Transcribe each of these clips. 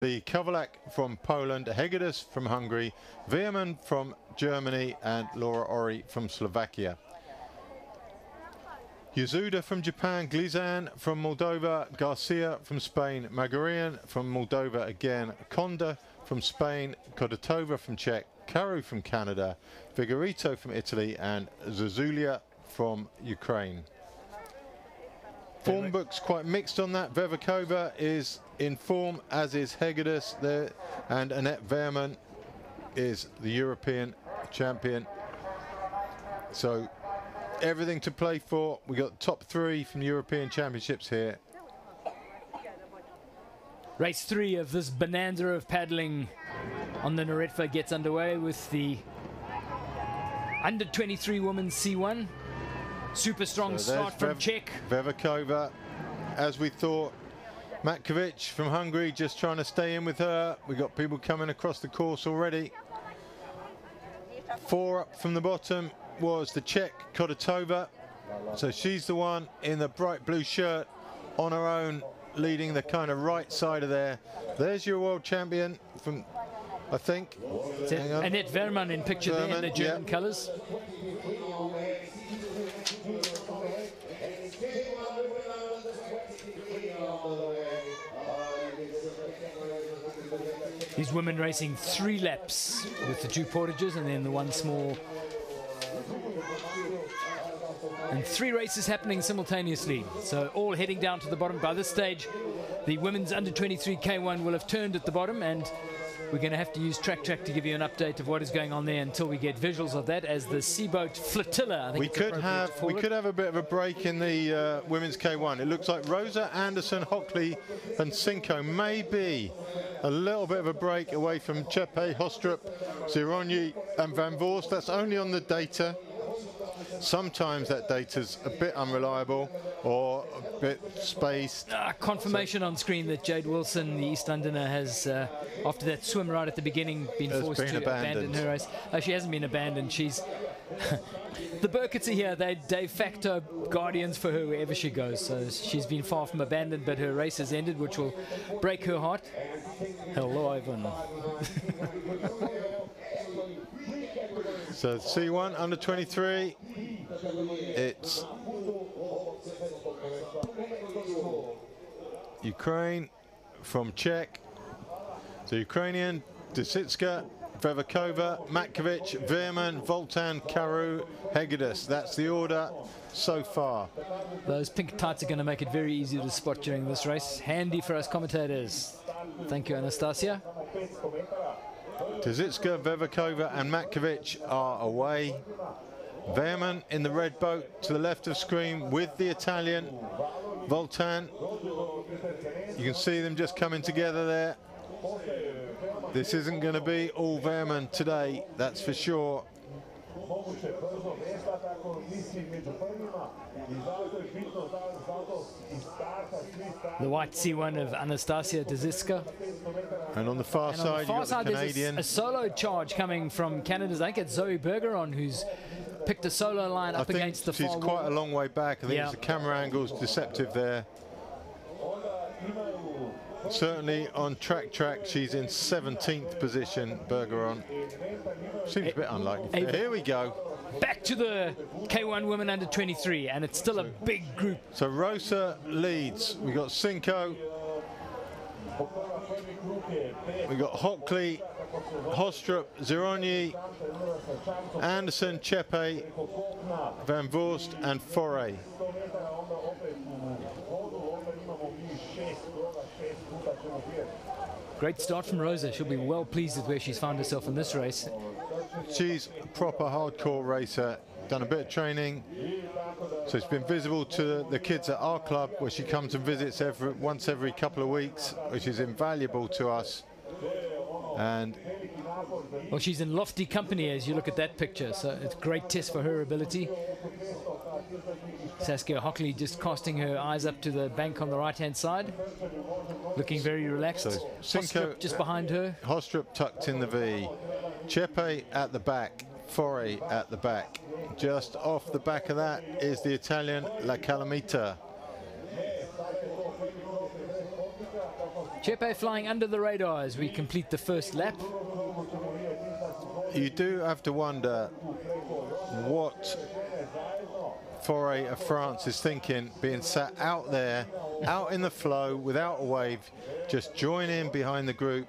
the Kowalak from Poland, Hegedus from Hungary, Veerman from Germany, and Laura Ori from Slovakia. Yazuda from Japan, Glizan from Moldova, Garcia from Spain, Magarian from Moldova again, Konda from Spain, Kodotova from Czech, Karu from Canada, Vigorito from Italy, and Zuzulia from Ukraine. Form book's quite mixed on that. Veverkova is in form, as is Hegedus there, and Annette Veerman is the European champion. So everything to play for. We got top 3 from European Championships here. Race 3 of this bonanza of paddling on the Neretva gets underway with the under 23 women's C1. Super strong start from Czech. Veverkova, as we thought. Matkovic from Hungary just trying to stay in with her. We got people coming across the course already. 4 up from the bottom was the Czech Kodotova. So she's the one in the bright blue shirt on her own, leading the kind of right side of there. There's your world champion from, I think. Annette Veerman in picture there in the German colours. These women racing 3 laps with the 2 portages and then the 1 small. And 3 races happening simultaneously. So all heading down to the bottom. By this stage, the women's under 23 K1 will have turned at the bottom, and we're going to have to use Track to give you an update of what is going on there until we get visuals of that as the Seaboat Flotilla. I think we could have a bit of a break in the women's K1. It looks like Rosa, Anderson, Hockley and Cinco may be a little bit of a break away from Chepe, Hostrup, Zironyi and Van Voorst. That's only on the data. Sometimes that data's a bit unreliable or a bit spaced. Confirmation on screen that Jade Wilson, the East Londoner, has, after that swim right at the beginning, been forced to abandon her race. She hasn't been abandoned. She's the Burkitts are here. They're de facto guardians for her wherever she goes. So she's been far from abandoned, but her race has ended, which will break her heart. Hello, Ivan. So C1 under 23, it's Ukraine from Czech. So Ukrainian, Desitska, Veverkova, Matkovic, Veerman, Voltan, Karu, Hegedus. That's the order so far. Those pink tights are going to make it very easy to spot during this race. Handy for us commentators. Thank you, Anastasia. Desitska, Veverkova and Matkovic are away. Veerman in the red boat to the left of screen with the Italian Voltan. You can see them just coming together there. This isn't going to be all Veerman today, that's for sure. The white C1 of Anastasia Desitska. And on the far side, you've got the Canadian. There's a solo charge coming from Canada. I think it's Zoe Bergeron who's picked a solo line up against the far wall. She's quite a long way back. I think the camera angle's deceptive there. Certainly on track, she's in 17th position, Bergeron. Seems a bit unlikely. Here we go. Back to the K1 women under 23, and it's still a big group. So Rosa leads. We got Cinco. We got Hockley, Hostrup, Zironyi, Anderson, Chepe, Van Voorst, and Foray. Great start from Rosa. She'll be well pleased with where she's found herself in this race. She's a proper hardcore racer, done a bit of training, so it's been visible to the kids at our club, where she comes and visits once every couple of weeks, which is invaluable to us. And well, she's in lofty company as you look at that picture, so it's a great test for her ability. Saskia Hockley just casting her eyes up to the bank on the right-hand side, looking very relaxed. So Cinco just behind her. Hostrup tucked in the V. Chepe at the back. Foray at the back. Just off the back of that is the Italian La Calamita. Chepe flying under the radar as we complete the first lap. You do have to wonder what Foray of France is thinking, being sat out there, out in the flow, without a wave, just join in behind the group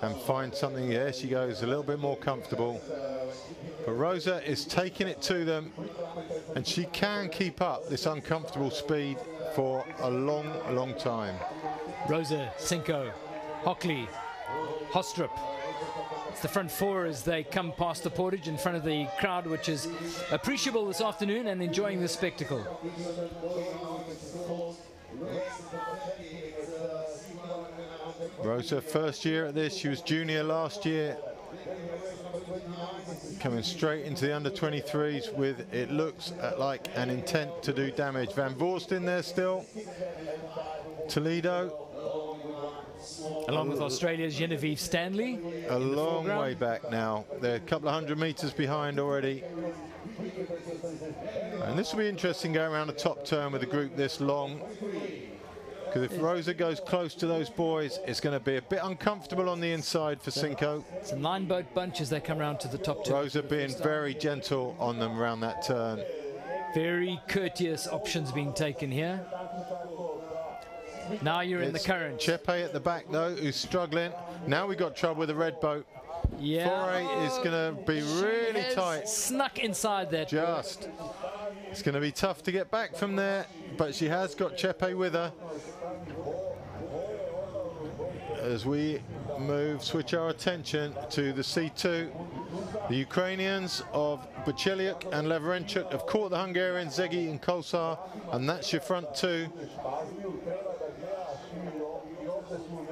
and find something. There she goes, a little bit more comfortable. But Rosa is taking it to them, and she can keep up this uncomfortable speed for a long, long time. Rosa, Cinco, Hockley, Hostrup. It's the front four as they come past the portage in front of the crowd, which is appreciable this afternoon and enjoying the spectacle. Rosa, first year at this, she was junior last year. Coming straight into the under-23s with, it looks like, an intent to do damage. Van Voorst in there still. Toledo. Along with Australia's Genevieve Stanley. A long way back now. They're a couple of 100 meters behind already. And this will be interesting going around the top turn with a group this long. Because if Rosa goes close to those boys, it's going to be a bit uncomfortable on the inside for Cinco. It's a 9-boat bunch as they come around to the top turn. Rosa being very gentle on them around that turn. Very courteous options being taken here. Now you're in the current. Chepe at the back though, who's struggling. Now we've got trouble with the red boat. Yeah. Foray is going to be really tight. Snuck inside that. Just. It's going to be tough to get back from there, but she has got Chepe with her. As we switch our attention to the C2. The Ukrainians of Bucheliuk and Leverenchuk have caught the Hungarians, Szeged and Kolsar, and that's your front two.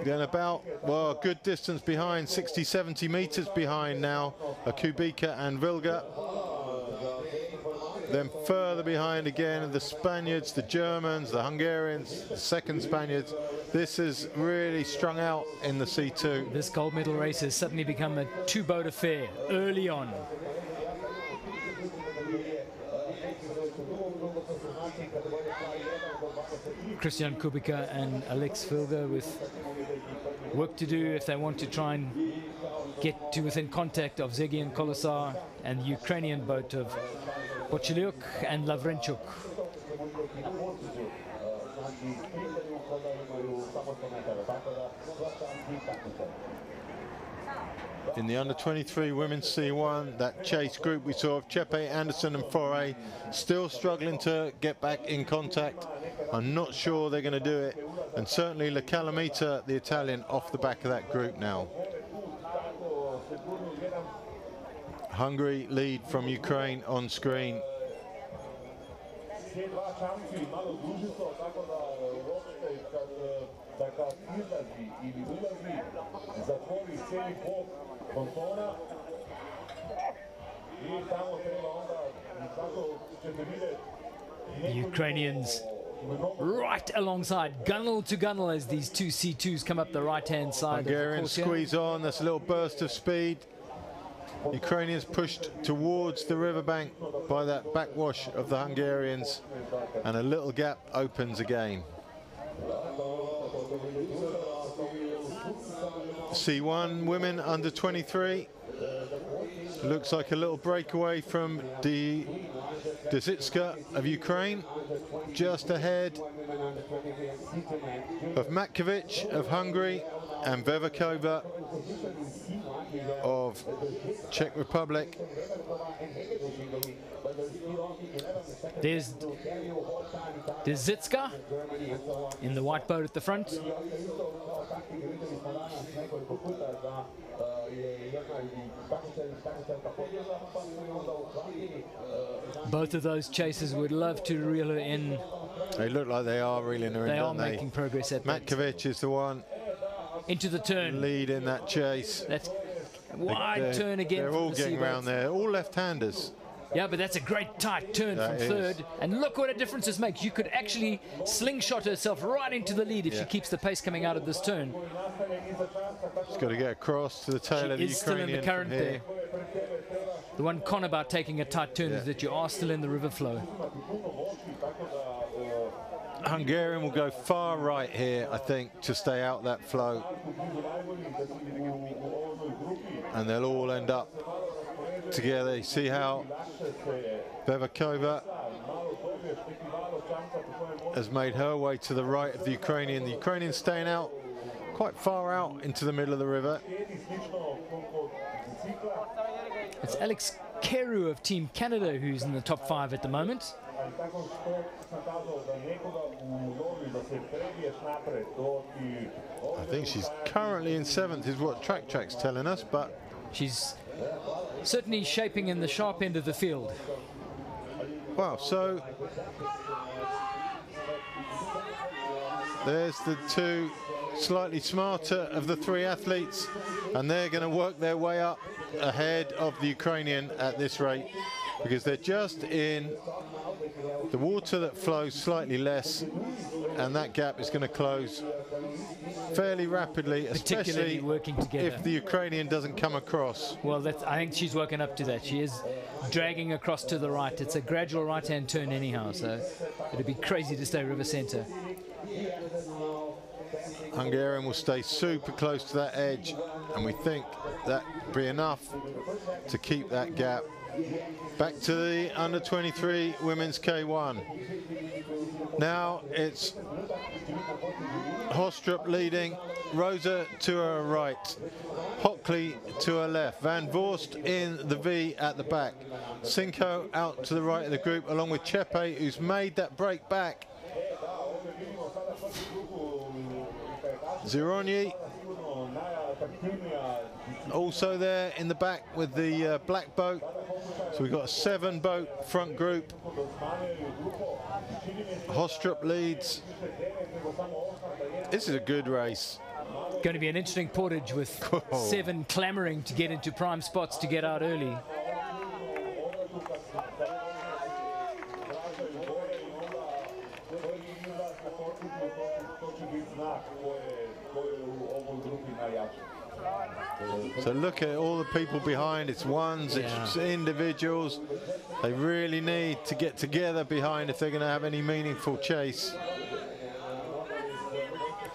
Then about, well, a good distance behind, 60, 70 meters behind now, are Kubica and Vilga. Then further behind again, the Spaniards, the Germans, the Hungarians, the second Spaniards. This is really strung out in the C2. This gold medal race has suddenly become a two-boat affair early on. Christian Kubica and Alex Vilga with work to do if they want to try and get to within contact of Szeged and Kolosar and the Ukrainian boat of Bucheliuk and Lavrenchuk. In the under-23 women's C1, that chase group we saw of Chepe, Anderson and Foray still struggling to get back in contact. I'm not sure they're going to do it. And certainly La Calamita, the Italian, off the back of that group now. Hungary lead from Ukraine on screen. The Ukrainians right alongside, gunnel to gunnel as these two C2s come up the right-hand side. Hungarians squeeze on, that's a little burst of speed. Ukrainians pushed towards the riverbank by that backwash of the Hungarians, and a little gap opens again. C1 women under 23. Looks like a little breakaway from Dzitska of Ukraine, just ahead of Matkovic of Hungary and Vevakova of Czech Republic. There's Dzitska in the white boat at the front. Both of those chasers would love to reel her in. They look like they are reeling her in, They are don't they? making progress at that. Matkovic is the one Into the turn. lead in that chase. That's wide turn again. They're all getting around there, all left-handers. Yeah, but that's a great tight turn from third. And look what a difference this makes. You could actually slingshot herself right into the lead if she keeps the pace coming out of this turn. She's got to get across to the tail of the Ukrainian. She is still in the current there. The one con about taking a tight turn is that you are still in the river flow. Hungarian will go far right here, I think, to stay out that flow. And they'll all end up together. You see how Bevakova has made her way to the right of the Ukrainian. The Ukrainian staying out, quite far out into the middle of the river. It's Alex Keru of Team Canada who's in the top 5 at the moment. I think she's currently in 7th is what Track's telling us, but she's certainly shaping in the sharp end of the field. Wow, so there's the two slightly smarter of the 3 athletes, and they're going to work their way up ahead of the Ukrainian at this rate, because they're just in the water that flows slightly less, and that gap is going to close fairly rapidly, especially working together. If the Ukrainian doesn't come across. Well, I think she's woken up to that. She is dragging across to the right. It's a gradual right-hand turn anyhow, so it'd be crazy to stay river center. Hungarian will stay super close to that edge, and we think that'll be enough to keep that gap. Back to the under-23 women's K1. Now it's Hostrup leading, Rosa to her right, Hockley to her left, Van Voorst in the V at the back, Cinco out to the right of the group along with Chepe, who's made that break back. Zironi also there in the back with the black boat. So we've got a 7-boat front group. Hostrup leads. This is a good race. Going to be an interesting portage with 7 clamoring to get into prime spots to get out early. So look at all the people behind. It's ones, it's individuals. They really need to get together behind if they're going to have any meaningful chase.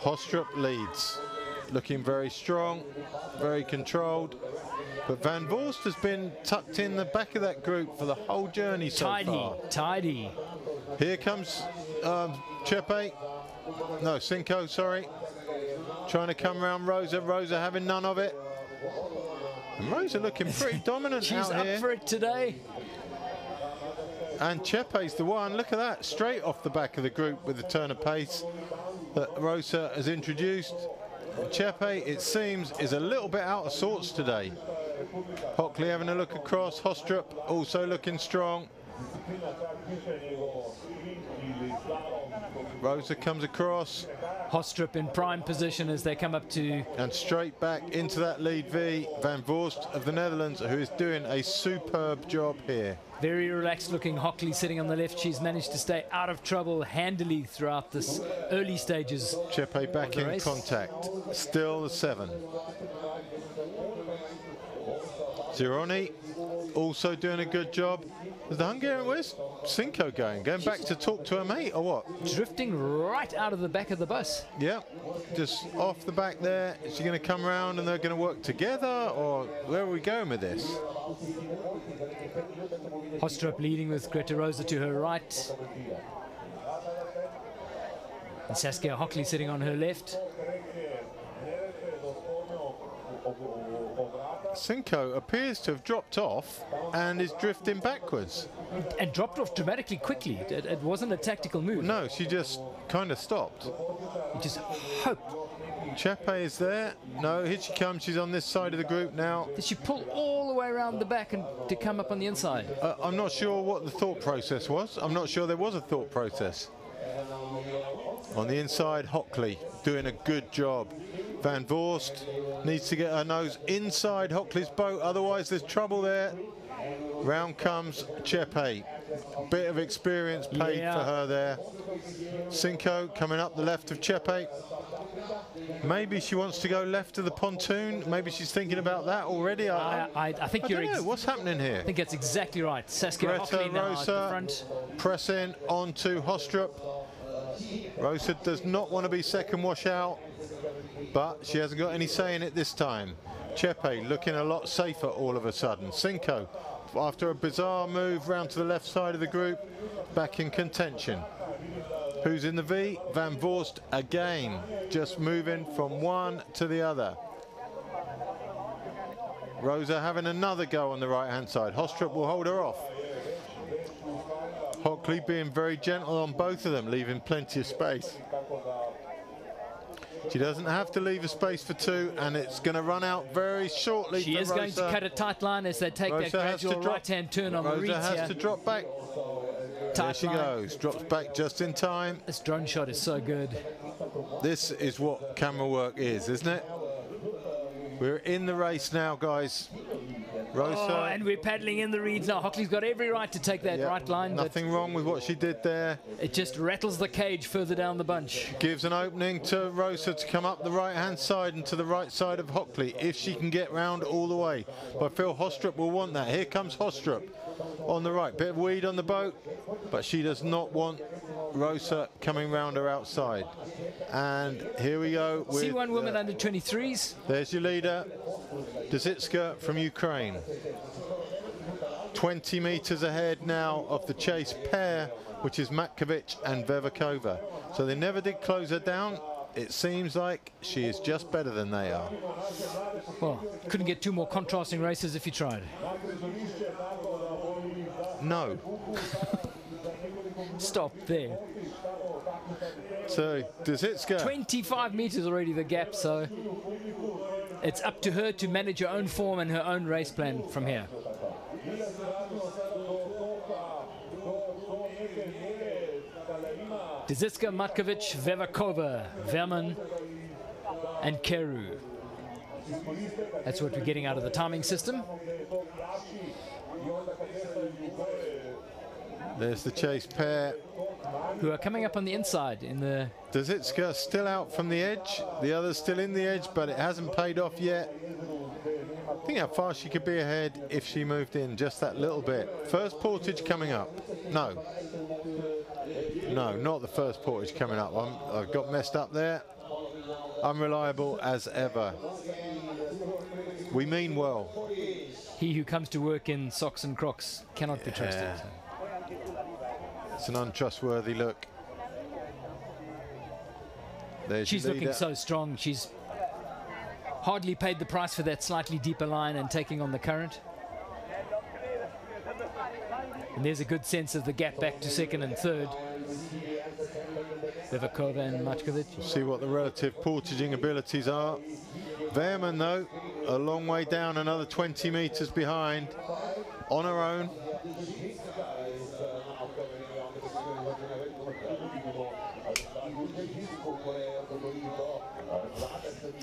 Hostrup leads, looking very strong, very controlled. But Van Voorst has been tucked in the back of that group for the whole journey so far. Tidy. Here comes Chepe. No, Cinco, sorry. Trying to come around Rosa. Rosa having none of it. And Rosa looking pretty dominant out here. She's up for it today. And Chepe's the one. Look at that. Straight off the back of the group with the turn of pace that Rosa has introduced. Chepe, it seems, is a little bit out of sorts today. Hockley having a look across. Hostrup also looking strong. Rosa comes across. Hostrup in prime position as they come up to... And straight back into that lead V, Van Voorst of the Netherlands, who is doing a superb job here. Very relaxed looking Hockley sitting on the left. She's managed to stay out of trouble handily throughout this early stages. Chepe back in race. Contact. Still the 7. Zironi also doing a good job. Is the Hungarian, where's Cinco going? Going back to talk to her mate or what? Drifting right out of the back of the bus. Yeah, just off the back there. Is she going to come around and they're going to work together, or where are we going with this? Hostrup leading with Greta Rosa to her right. And Saskia Hockley sitting on her left. Cinco appears to have dropped off and is drifting backwards. And dropped off dramatically quickly. It wasn't a tactical move. No, she just kind of stopped. You just hope. Chepe is there. No, here she comes. She's on this side of the group now. Did she pull all the way around the back and to come up on the inside? I'm not sure what the thought process was. I'm not sure there was a thought process. On the inside, Hockley doing a good job. Van Voorst needs to get her nose inside Hockley's boat, otherwise there's trouble there. Round comes Chepe. Bit of experience paid for her there. Cinco coming up the left of Chepe. Maybe she wants to go left of the pontoon. Maybe she's thinking about that already. I think you're... I don't know. What's happening here? I think that's exactly right. Saskia Hockley now at the front. Pressing onto Hostrup. Rosa does not want to be second washout, but she hasn't got any say in it this time. Chepe looking a lot safer all of a sudden. Cinco, after a bizarre move round to the left side of the group, back in contention. Who's in the V? Van Voorst again, just moving from one to the other. Rosa having another go on the right-hand side. Hostrup will hold her off. Hockley being very gentle on both of them, leaving plenty of space. She doesn't have to leave a space for two, and it's going to run out very shortly. She is going to cut a tight line as they take that gradual right-hand turn on the reeds here. Rosa has to drop back. There she goes, drops back just in time. This drone shot is so good. This is what camera work is, isn't it? We're in the race now, guys. Rosa. And we're paddling in the reeds now. Hockley's got every right to take that right line. Nothing wrong with what she did there. It just rattles the cage further down the bunch. Gives an opening to Rosa to come up the right-hand side and to the right side of Hockley, if she can get round all the way. But Phil Hostrup will want that. Here comes Hostrup on the right. Bit of weed on the boat, but she does not want Rosa coming round her outside. And here we go. C1 women under 23s. There's your leader, Dzitska from Ukraine. 20 meters ahead now of the chase pair, which is Matkovic and Vevakova. So they never did close her down. It seems like she is just better than they are. Well, couldn't get two more contrasting races if you tried. No. Stop there. So Dzitska. 25 meters already the gap, so it's up to her to manage her own form and her own race plan from here. Dzitska, Matkovic, Vevakova, Verman, and Keru. That's what we're getting out of the timing system. There's the chase pair, who are coming up on the inside in the... Dzitska still out from the edge, the other's still in the edge, but it hasn't paid off yet. Think how far she could be ahead if she moved in just that little bit. First portage coming up. No. No, not the first portage coming up. I've got messed up there. Unreliable as ever. We mean well. He who comes to work in socks and Crocs cannot be trusted. It's an untrustworthy look. She's looking so strong. She's hardly paid the price for that slightly deeper line and taking on the current. And there's a good sense of the gap back to second and third. Vevakova and Matkovic. See what the relative portaging abilities are. Verman, though, a long way down, another 20 meters behind, on her own.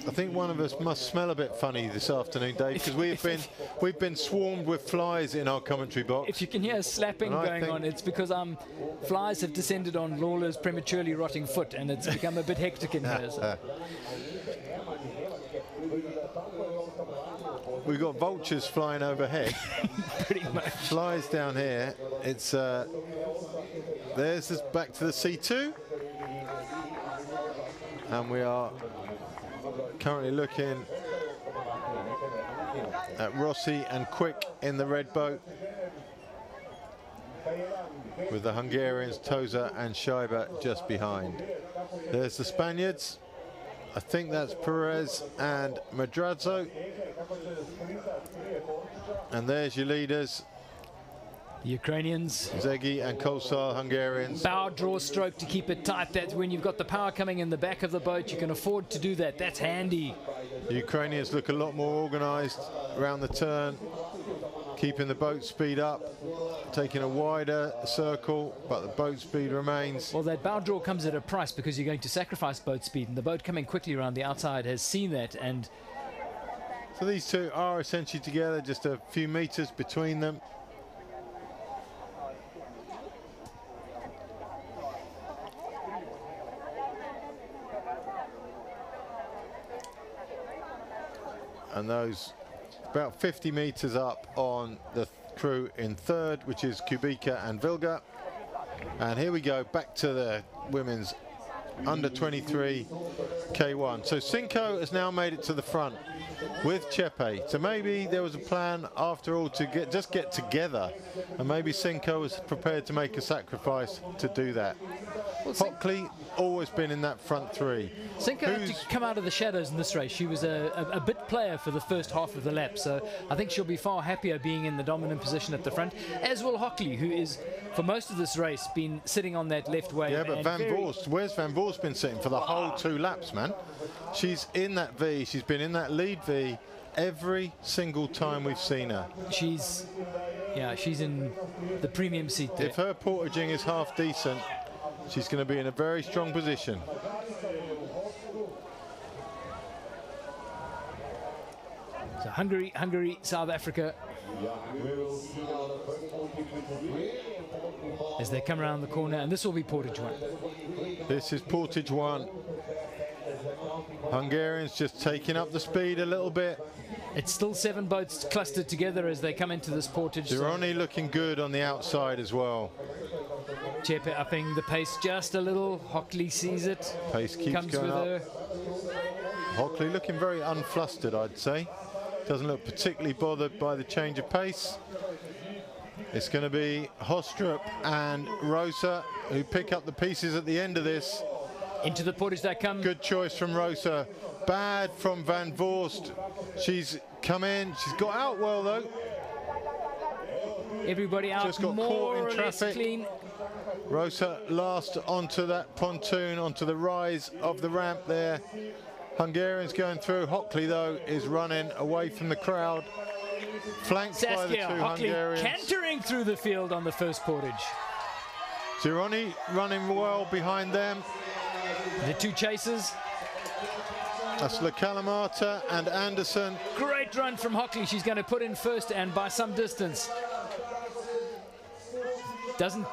I think one of us must smell a bit funny this afternoon, Dave, because we've been swarmed with flies in our commentary box. If you can hear slapping going on, it's because flies have descended on Lawler's prematurely rotting foot, and it's become a bit hectic in here. So. We've got vultures flying overhead. Pretty much. Flies down here. It's there's this back to the C2, and we are currently looking at Rossi and Quick in the red boat, with the Hungarians Toza and Scheiber just behind. There's the Spaniards. I think that's Perez and Madrazo. And there's your leaders. The Ukrainians. Szeged and Kosar, Hungarians. Bow draw stroke to keep it tight. That's when you've got the power coming in the back of the boat. You can afford to do that. That's handy. The Ukrainians look a lot more organised around the turn, keeping the boat speed up, taking a wider circle, but the boat speed remains. Well, that bow draw comes at a price because you're going to sacrifice boat speed, and the boat coming quickly around the outside has seen that. And so these two are essentially together, just a few meters between them. And those about 50 meters up on the crew in third, which is Kubica and Vilga. And here we go back to the women's under 23 K1. So Cinco has now made it to the front with Chepe. So maybe there was a plan after all to just get together, and maybe Cinco was prepared to make a sacrifice to do that. Well, Hockley always been in that front three. Cinco had to come out of the shadows in this race. She was a bit player for the first half of the lap, so I think she'll be far happier being in the dominant position at the front, as will Hockley, who is, for most of this race, been sitting on that left wave. Yeah, but Van Voorst, where's Van Voorst been sitting for the whole 2 laps, man? She's in that V, she's been in that lead V every single time we've seen her. She's in the premium seat there. If her portaging is half decent, she's going to be in a very strong position. So Hungary, South Africa. As they come around the corner, and this will be portage 1. This is portage 1. Hungarians just taking up the speed a little bit. It's still 7 boats clustered together as they come into this portage. Zironi looking good on the outside as well. Chepe upping the pace just a little. Hockley sees it. Pace keeps comes going with up. her. Hockley looking very unflustered, I'd say. Doesn't look particularly bothered by the change of pace. It's going to be Hostrup and Rosa who pick up the pieces at the end of this. Into the portage they come. Good choice from Rosa. Bad from Van Voorst. She's come in. She's got out well though. Everybody out. Just got more caught in or traffic. less clean. Rosa last onto that pontoon, onto the rise of the ramp there. Hungarians going through. Hockley though is running away from the crowd. Flanked by the 2 Hockley Hungarians. cantering through the field on the first portage. Zironi running well behind them. The 2 chasers. That's Le Calamata and Anderson. Great run from Hockley. She's going to put in first and by some distance. Doesn't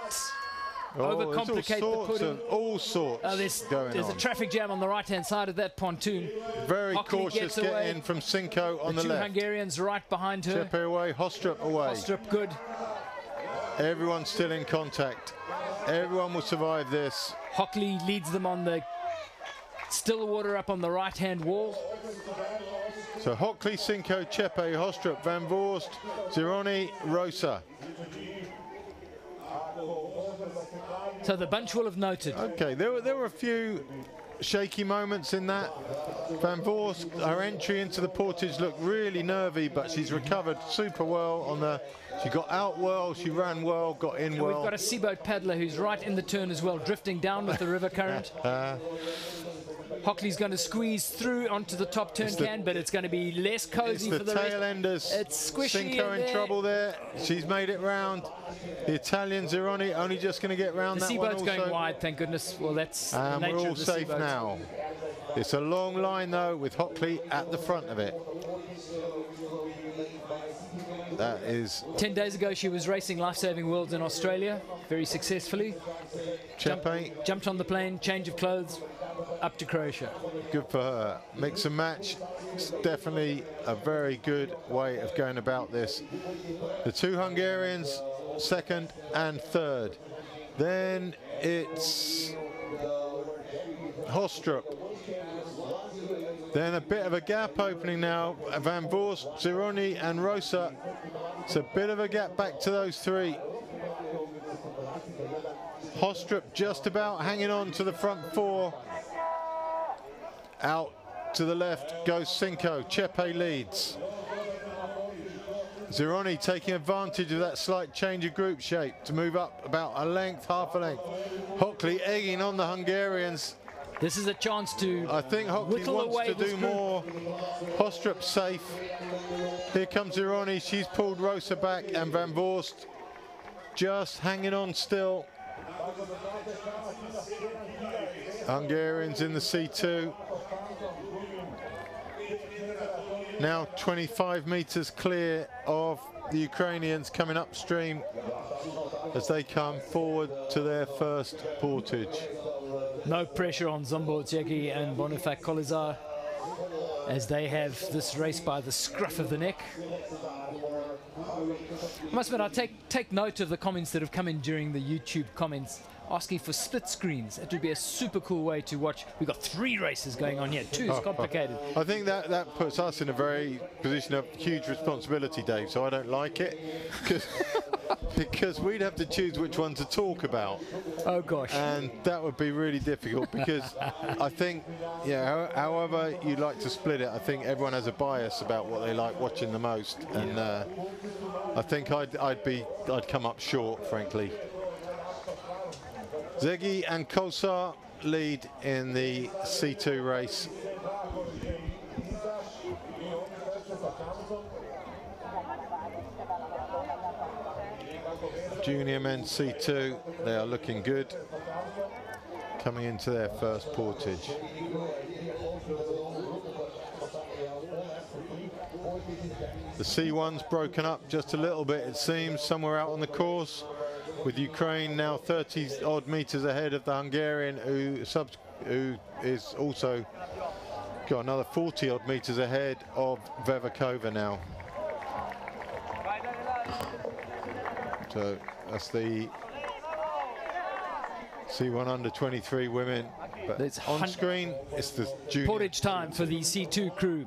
overcomplicate the pudding. All sorts going There's on. a traffic jam on the right-hand side of that pontoon. Very Hockley cautious get in from Cinco on the two left. Hungarians right behind her. Chepe away, Hostrup away. Hostrup good. Everyone's still in contact. Everyone will survive this. Hockley leads them on the still water up on the right-hand wall. So Hockley, Cinco, Chepe, Hostrup, Van Voorst, Zironi, Rosa. So the bunch will have noted. Okay, there were a few shaky moments in that. Van Voorst, her entry into the portage looked really nervy, but she's recovered super well on the. She got out well, she ran well, got in well. We've got a seaboat paddler who's right in the turn as well, drifting down with the river current. Hockley's going to squeeze through onto the top turn can, but it's going to be less cozy for the tail enders. It's squishy. Cinco in trouble there. She's made it round. The Italian Zironi only just going to get round that one. The seaboat's going wide, thank goodness. Well, that's the nature we're all of the safe seaboat. now. It's a long line though, with Hockley at the front of it. That is 10 days ago she was racing Life-Saving Worlds in Australia very successfully. Jumped on the plane, change of clothes, up to Croatia. Good for her. Mix and match. It's definitely a very good way of going about this. The 2 Hungarians, 2nd and 3rd. Then it's Hostrup. Then a bit of a gap opening now. Van Voorst, Zironi and Rosa. It's a bit of a gap back to those 3. Hostrup just about hanging on to the front 4. Out to the left goes Cinco. Chepe leads. Zironi taking advantage of that slight change of group shape to move up about a length, half a length. Hockley egging on the Hungarians. This is a chance to I think Hockley wants to do more. Hostrup safe. Here comes Zironi. She's pulled Rosa back, and Van Voorst just hanging on still. Hungarians in the C2. Now 25 meters clear of the Ukrainians coming upstream as they come forward to their first portage. No pressure on Zombo Zeki and Bonifat Kolizar. as they have this race by the scruff of the neck. I must admit, I take note of the comments that have come in during the YouTube comments asking for split screens. It would be a super cool way to watch. We've got 3 races going on here. 2 is complicated. I think that puts us in a very position of huge responsibility, Dave, so I don't like it. Because we'd have to choose which one to talk about. Oh gosh. And that would be really difficult, because I think, yeah, however you like to split it, I think everyone has a bias about what they like watching the most. And I think I'd come up short, frankly. Szeged and Kosar lead in the C2 race. Junior men C2, they are looking good, coming into their first portage. The C1's broken up just a little bit, it seems, somewhere out on the course, with Ukraine now 30 odd meters ahead of the Hungarian, who is also got another 40 odd meters ahead of Vevakova now. So that's the C1 under 23 women. But on screen, it's the junior. Portage time for the C2 crew,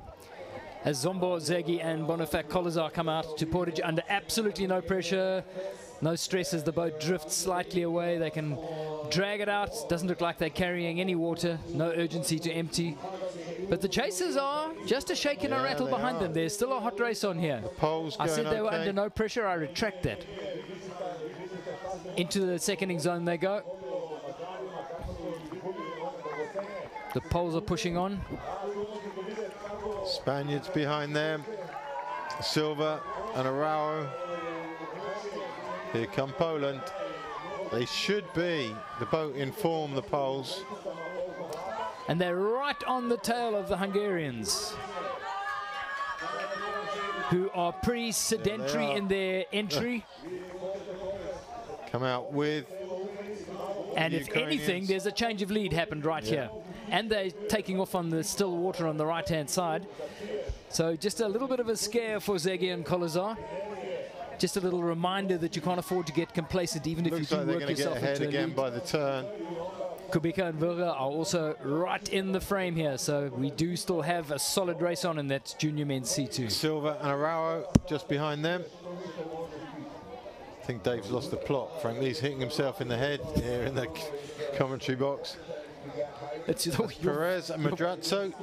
as Zombo, Szeged and Bonifat Kolozar come out to portage under absolutely no pressure, no stress as the boat drifts slightly away. They can drag it out. Doesn't look like they're carrying any water. No urgency to empty. But the chasers are just a shake and a rattle behind them. There's still a hot race on here. The pole's I said they were okay. under no pressure. I retract that. Into the seconding zone they go. The poles are pushing on. Spaniards behind them. Silva and Araujo. Here come Poland. They should be the boat in form, the Poles. And they're right on the tail of the Hungarians, who are pretty sedentary in their entry. Come out with. And if anything, there's a change of lead happened right here. And they're taking off on the still water on the right-hand side. So just a little bit of a scare for Szeged and Kolozar. Just a little reminder that you can't afford to get complacent, even if you do work yourself into a lead. Looks like they're going to get ahead again by the turn. Kubica and Vilga are also right in the frame here, so we do still have a solid race on, and that's junior men's C2. Silva and Araujo just behind them. I think Dave's lost the plot. Frankly, he's hitting himself in the head here in the commentary box. It's Perez and Madrazo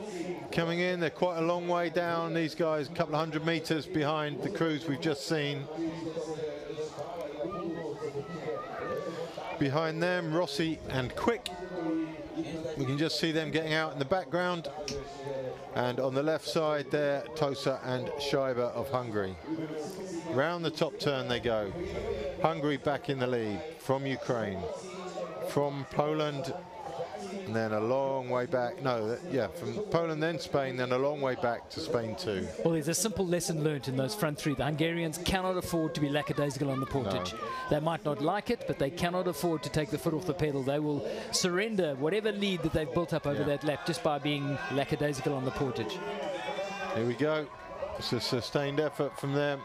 coming in. They're quite a long way down. These guys, a couple of 100 meters behind the crews we've just seen. Behind them, Rossi and Quick. We can just see them getting out in the background. And on the left side there, Tosa and Scheiber of Hungary. Round the top turn they go. Hungary back in the lead from Ukraine. From Poland, and then a long way back. No, from Poland, then Spain, then a long way back to Spain too. Well, there's a simple lesson learnt in those front 3. The Hungarians cannot afford to be lackadaisical on the portage. No. They might not like it, but they cannot afford to take the foot off the pedal. They will surrender whatever lead that they've built up over that lap just by being lackadaisical on the portage. Here we go. It's a sustained effort from them.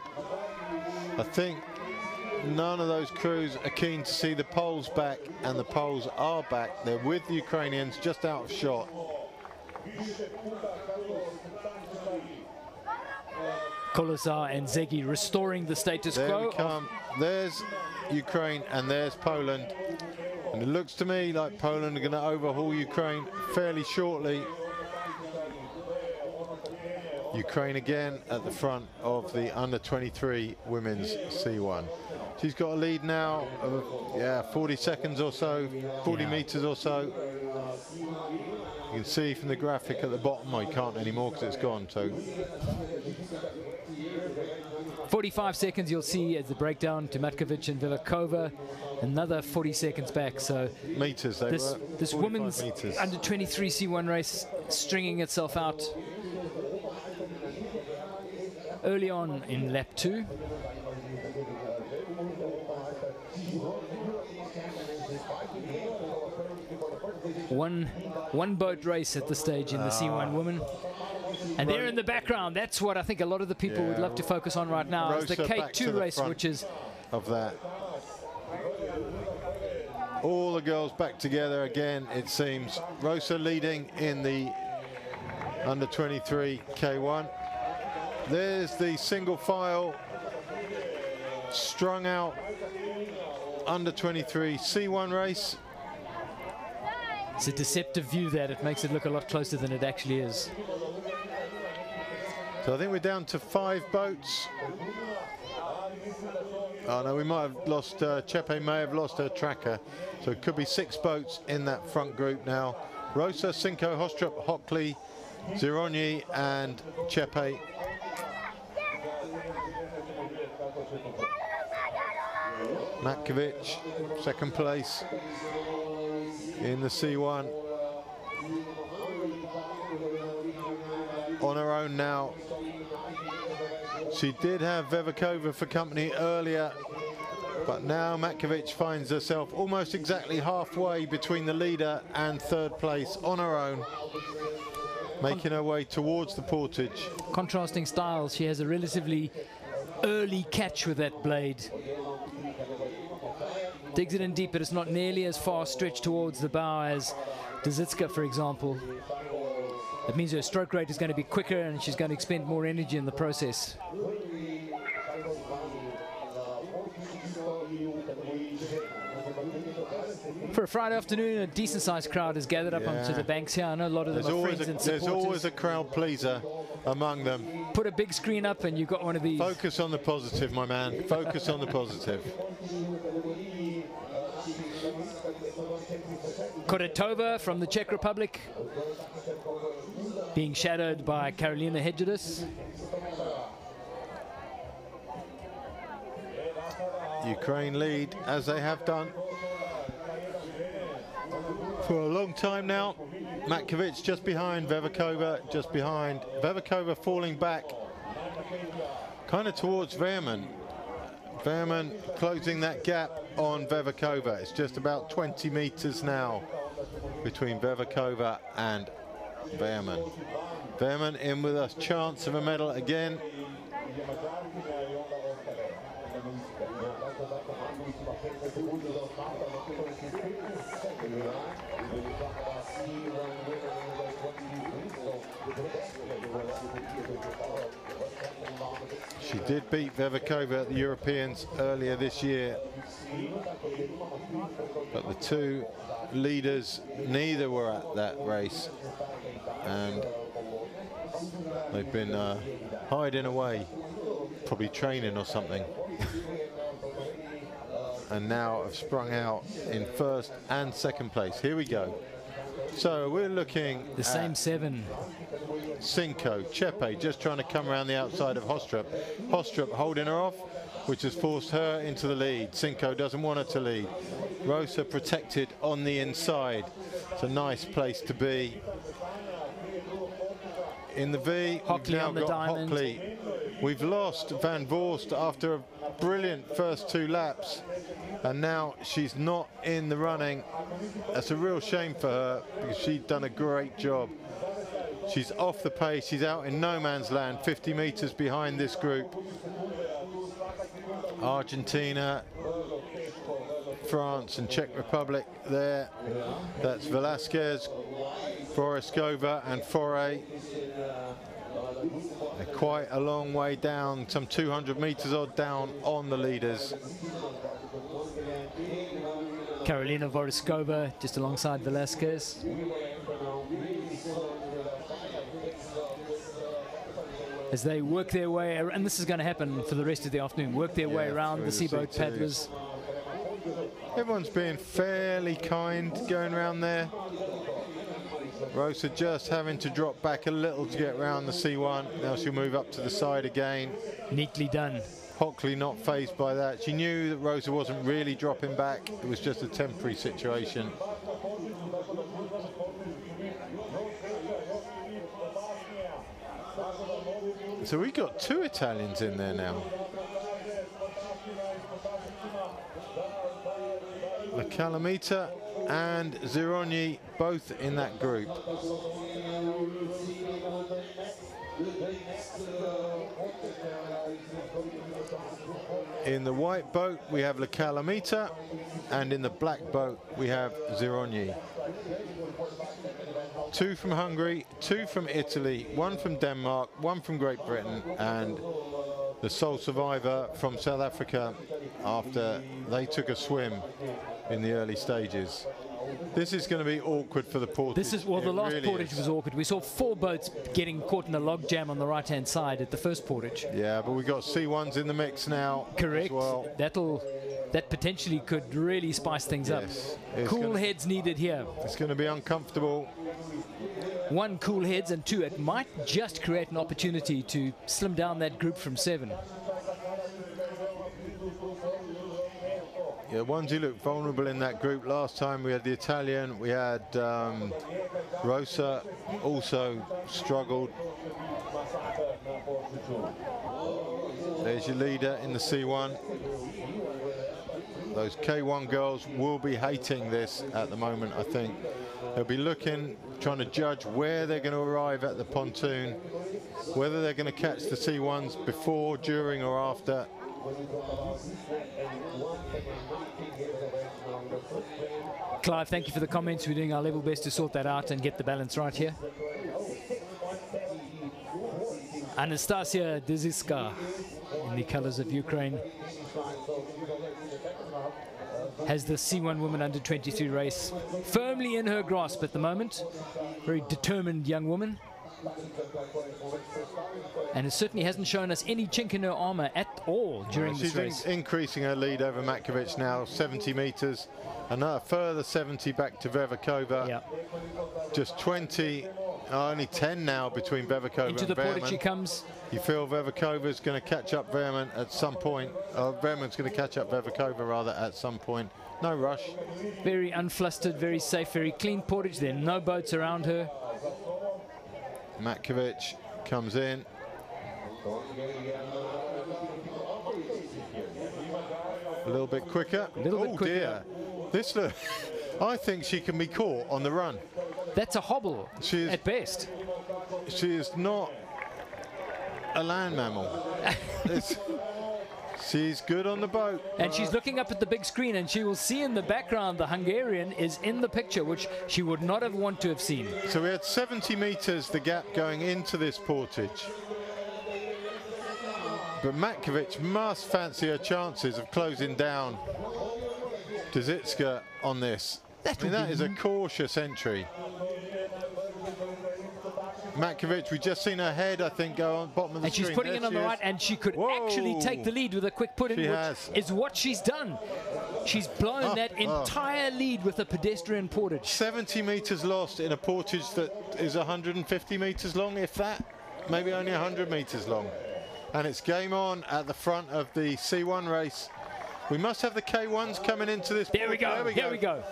I think none of those crews are keen to see the Poles back, and the Poles are back. They're with the Ukrainians, just out of shot. Kolozar and Szeged restoring the status quo. There we come. There's Ukraine and there's Poland. And it looks to me like Poland are going to overhaul Ukraine fairly shortly. Ukraine again at the front of the under-23 women's C1. She's got a lead now of 40 seconds or so, 40 meters or so. You can see from the graphic at the bottom, I can't anymore because it's gone. So 45 seconds you'll see as the breakdown to Matkovic and Vilakova, another 40 seconds back. So meters, this women's meters. under 23 C1 race stringing itself out early on in lap 2. One boat race at this stage in the C1 women. And there in the background, that's what I think a lot of the people would love to focus on right now, is the K2 race, which is of that. All the girls back together again, it seems. Rosa leading in the under 23 K1. There's the single file strung out under 23 C1 race. It's a deceptive view that it makes it look a lot closer than it actually is. So I think we're down to 5 boats. Oh no, we might have lost, Chepe may have lost her tracker. So it could be 6 boats in that front group now. Rosa, Cinco, Hostrup, Hockley, Zironi and Chepe. Matkovic, second place in the C1. On her own now. She did have Vevikova for company earlier, but now Matkovic finds herself almost exactly halfway between the leader and third place on her own, making her way towards the portage. Contrasting styles. She has a relatively early catch with that blade. Digs it in deep, but it's not nearly as far stretched towards the bow as Dezitska, for example. That means her stroke rate is going to be quicker and she's going to expend more energy in the process. For a Friday afternoon, a decent-sized crowd has gathered up onto the banks here. I know a lot of them are friends and supporters. There's always a crowd pleaser among them. Put a big screen up and you've got one of these. Focus on the positive, my man. Focus on the positive. Koretova from the Czech Republic, being shadowed by Karolina Hedgeris. Ukraine lead, as they have done for a long time now. Matkovic just behind Vevikova, just behind. Vevikova falling back kind of towards Veerman. Veerman closing that gap on Vevikova. It's just about 20 meters now between Vevikova and Veerman. Veerman in with a chance of a medal again. She did beat Vevikova at the Europeans earlier this year, but the two leaders, neither were at that race, and they've been hiding away, probably training or something, and now have sprung out in first and second place. Here we go. So we're looking the same 7. Cinco, Chepe just trying to come around the outside of Hostrup. Hostrup holding her off, which has forced her into the lead. Cinco doesn't want her to lead. Rosa protected on the inside. It's a nice place to be. In the V, Hockley we've now on the got diamond. Hockley. We've lost Van Voorst after a brilliant first 2 laps, and now she's not in the running. That's a real shame for her, because she'd done a great job. She's off the pace, she's out in no man's land, 50 meters behind this group. Argentina, France and Czech Republic there. That's Velasquez, Voroskova and Foray. They're quite a long way down, some 200 meters odd down on the leaders. Karolina Voroskova just alongside Velasquez. As they work their way, and this is going to happen for the rest of the afternoon, work their way around the seaboat paddlers. Everyone's being fairly kind going around there. Rosa just having to drop back a little to get around the C1. Now she'll move up to the side again. Neatly done. Hockley not phased by that. She knew that Rosa wasn't really dropping back. It was just a temporary situation. So we got 2 Italians in there now. La Calamita and Zironi both in that group. In the white boat, we have Le Calamita, and in the black boat, we have Zirogni. 2 from Hungary, 2 from Italy, 1 from Denmark, 1 from Great Britain, and the sole survivor from South Africa after they took a swim in the early stages. This is going to be awkward for the portage. This is, well, the last portage was awkward. We saw 4 boats getting caught in a log jam on the right-hand side at the first portage. Yeah, but we've got C1s in the mix now. Correct. As well. That potentially could really spice things up. Cool heads needed here. It's going to be uncomfortable. 1 cool heads, and 2, it might just create an opportunity to slim down that group from 7. Yeah, ones who looked vulnerable in that group last time, we had the Italian, we had Rosa, also struggled. There's your leader in the C1. Those K1 girls will be hating this at the moment, I think. They'll be looking, trying to judge where they're going to arrive at the pontoon, whether they're going to catch the C1s before, during or after. Clive, thank you for the comments. We're doing our level best to sort that out and get the balance right here. Anastasia Dziska in the colors of Ukraine has the C1 woman under 23 race firmly in her grasp at the moment. Very determined young woman. And it certainly hasn't shown us any chink in her armor at all during this race. She's increasing her lead over Matkovic now, 70 meters. Another further 70 back to Vevakova. Yeah. Just 20, only 10 now between Vevakova Into and the portage she comes. You feel Vevakova's going to catch up Veerman at some point. Veerman's going to catch up Vevakova rather at some point. No rush. Very unflustered, very safe, very clean portage. There are no boats around her. Matkovic comes in. A little bit quicker. A little bit quicker. Dear. This look, I think she can be caught on the run. That's a hobble at best. She is not a land mammal. She's good on the boat. And she's looking up at the big screen, and she will see in the background the Hungarian is in the picture, which she would not have wanted to have seen. So we had 70 meters the gap going into this portage. But Matkovic must fancy her chances of closing down Dziska on this. That is a cautious entry. Matkovic, we've just seen her head, I think, go on bottom of the screen. And she's putting it on the right, and she could actually take the lead with a quick put in, which is what she's done. She's blown that entire lead with a pedestrian portage. 70 meters lost in a portage that is 150 meters long, if that, maybe only 100 meters long. And it's game on at the front of the C1 race. We must have the K1s coming into this. There we go. Here we go.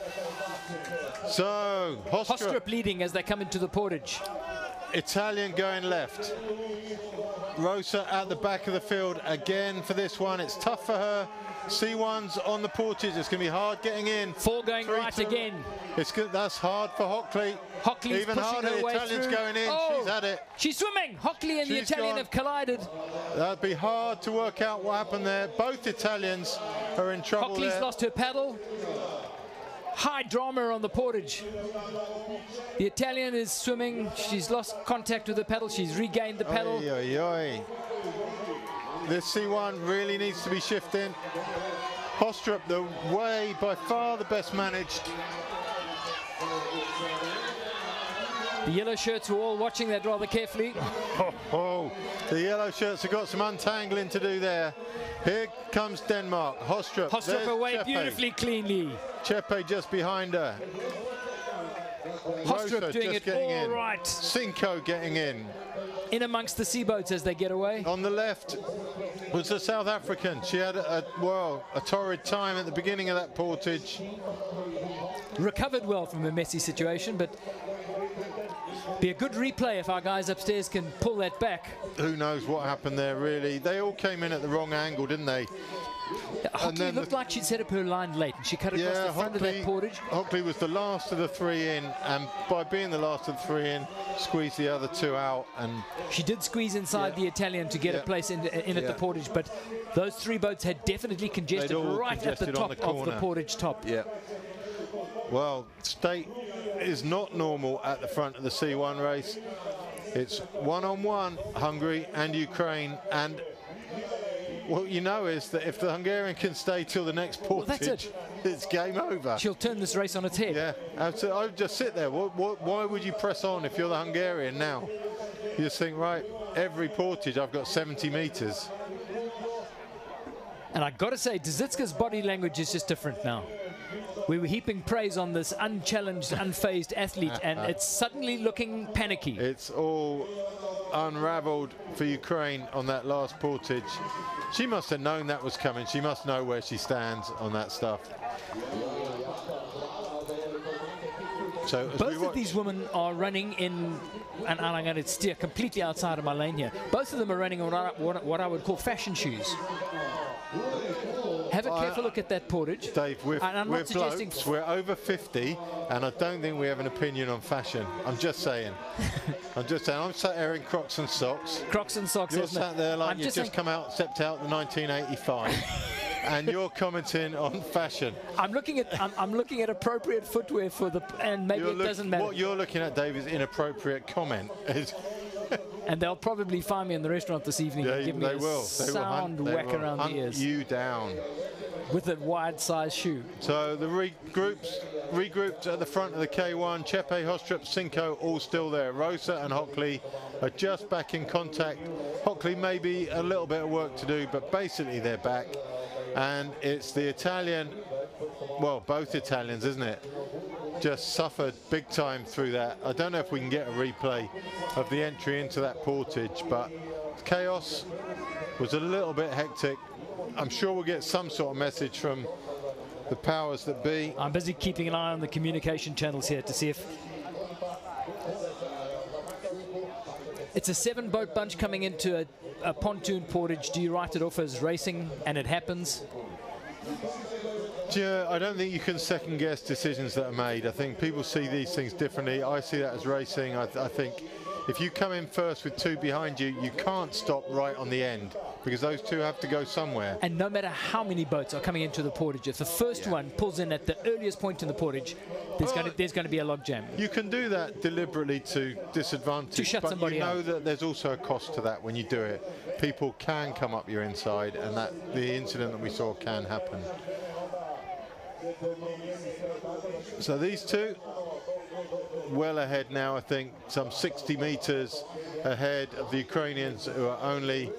So Hostrup leading as they come into the portage. Italian going left. Rosa at the back of the field again for this one. It's tough for her. C1's on the portage. It's going to be hard getting in. 4 going right again. It's good. That's hard for Hockley. Hockley's even pushing harder. her way Italian's through. going in. She's had it. She's swimming. Hockley and the Italian have collided. That'd be hard to work out what happened there. Both Italians are in trouble. Hockley's lost her paddle. High drama on the portage. The Italian is swimming. She's lost contact with the paddle. She's regained the paddle. Oy, oy, oy. This C1 really needs to be shifting. Hostrup, the way by far the best managed. The yellow shirts were all watching that rather carefully. The yellow shirts have got some untangling to do there. Here comes Denmark. Hostrup. Hostrup away beautifully, cleanly. Chepe just behind her. Hostrup doing it all right. Cinco getting in amongst the sea boats as they get away. On the left was the South African. She had a torrid time at the beginning of that portage. Recovered well from a messy situation, but be a good replay if our guys upstairs can pull that back. Who knows what happened there, really. They all came in at the wrong angle, didn't they? Hockley looked like she'd set up her line late, and she cut across the front of that portage. Hockley was the last of the 3 in, and by being the last of the 3 in, squeezed the other 2 out. And she did squeeze inside the Italian to get a place in at the portage, but those 3 boats had definitely congested right at the top of the portage top. Yeah. Well, state is not normal at the front of the C1 race. It's 1-on-1, Hungary and Ukraine, and what you know is that if the Hungarian can stay till the next portage, it's game over. She'll turn this race on its head. Yeah, absolutely. I would just sit there. Why would you press on if you're the Hungarian now? You just think, right, every portage I've got 70 meters. And I've got to say, Dzitska's body language is just different now. We were heaping praise on this unchallenged, unfazed athlete, and it's suddenly looking panicky. It's all unraveled for Ukraine on that last portage. She must have known that was coming. She must know where she stands on that stuff. So both of these women are running in, and I'm going to steer completely outside of my lane here. Both of them are running on what I would call fashion shoes. Have a careful look at that portage. Dave, we're blokes, we're over 50, and I don't think we have an opinion on fashion. I'm just saying. I'm sat there in Crocs and socks. Crocs and socks. You're sat there like you've just stepped out in 1985. And you're commenting on fashion. I'm looking at appropriate footwear for the, and maybe it doesn't matter. What you're looking at, Dave, is inappropriate comment. And they'll probably find me in the restaurant this evening and give me a sound whack around the ears. You down. With a wide size shoe. So the regrouped at the front of the K1, Chepe, Hostrup, Cinco, all still there. Rosa and Hockley are just back in contact. Hockley maybe a little bit of work to do, but basically they're back. And it's the Italian, well, both Italians, isn't it? Just suffered big time through that. I don't know if we can get a replay of the entry into that portage, but chaos was a little bit hectic. I'm sure we'll get some sort of message from the powers that be. I'm busy keeping an eye on the communication channels here to see if it's a 7-boat bunch coming into a pontoon portage. Do you write it off as racing and it happens? Yeah, I don't think you can second guess decisions that are made. I think people see these things differently. I see that as racing. I think if you come in first with 2 behind you, you can't stop right on the end because those 2 have to go somewhere. And no matter how many boats are coming into the portage, if the first one pulls in at the earliest point in the portage, there's going to be a log jam. You can do that deliberately to disadvantage, to shut somebody out. You know that there's also a cost to that when you do it. People can come up your inside, and that the incident that we saw can happen. So these 2 well ahead now, I think, some 60 meters ahead of the Ukrainians, who are only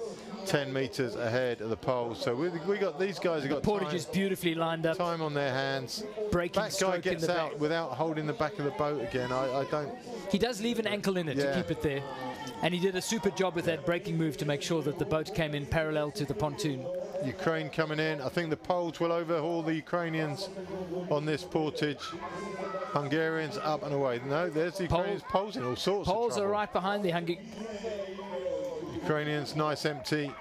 10 meters ahead of the poles. So we got these guys have got portage is beautifully lined up, time on their hands. Braking that guy gets out without holding the back of the boat again. I don't. He does leave an ankle in it to keep it there, and he did a super job with that braking move to make sure that the boat came in parallel to the pontoon. Ukraine coming in. I think the Poles will overhaul the Ukrainians on this portage. Hungarians up and away. No, there's the Ukrainians. Poles in all sorts of trouble. Poles are right behind the Ukrainians, nice empty.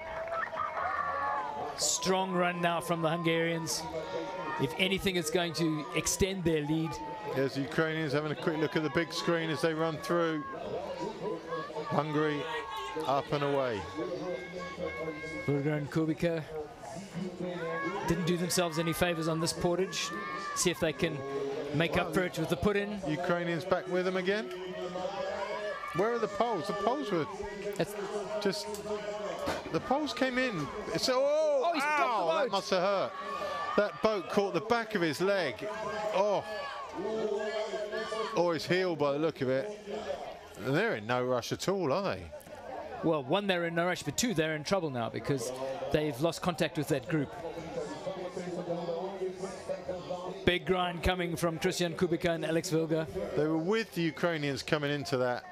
Strong run now from the Hungarians. If anything, it's going to extend their lead. There's the Ukrainians having a quick look at the big screen as they run through. Hungary up and away. Burger and Kubica didn't do themselves any favors on this portage. See if they can make up for it with the put-in. Ukrainians back with them again. Where are the Poles? The Poles were just... The Poles came in. It's, oh, he's dropped the boat. That must have hurt. That boat caught the back of his leg. Oh. Or his heel by the look of it. And they're in no rush at all, are they? Well, 1, they're in no rush, but 2, they're in trouble now because they've lost contact with that group. Big grind coming from Christian Kubica and Alex Vilga. They were with the Ukrainians coming into that,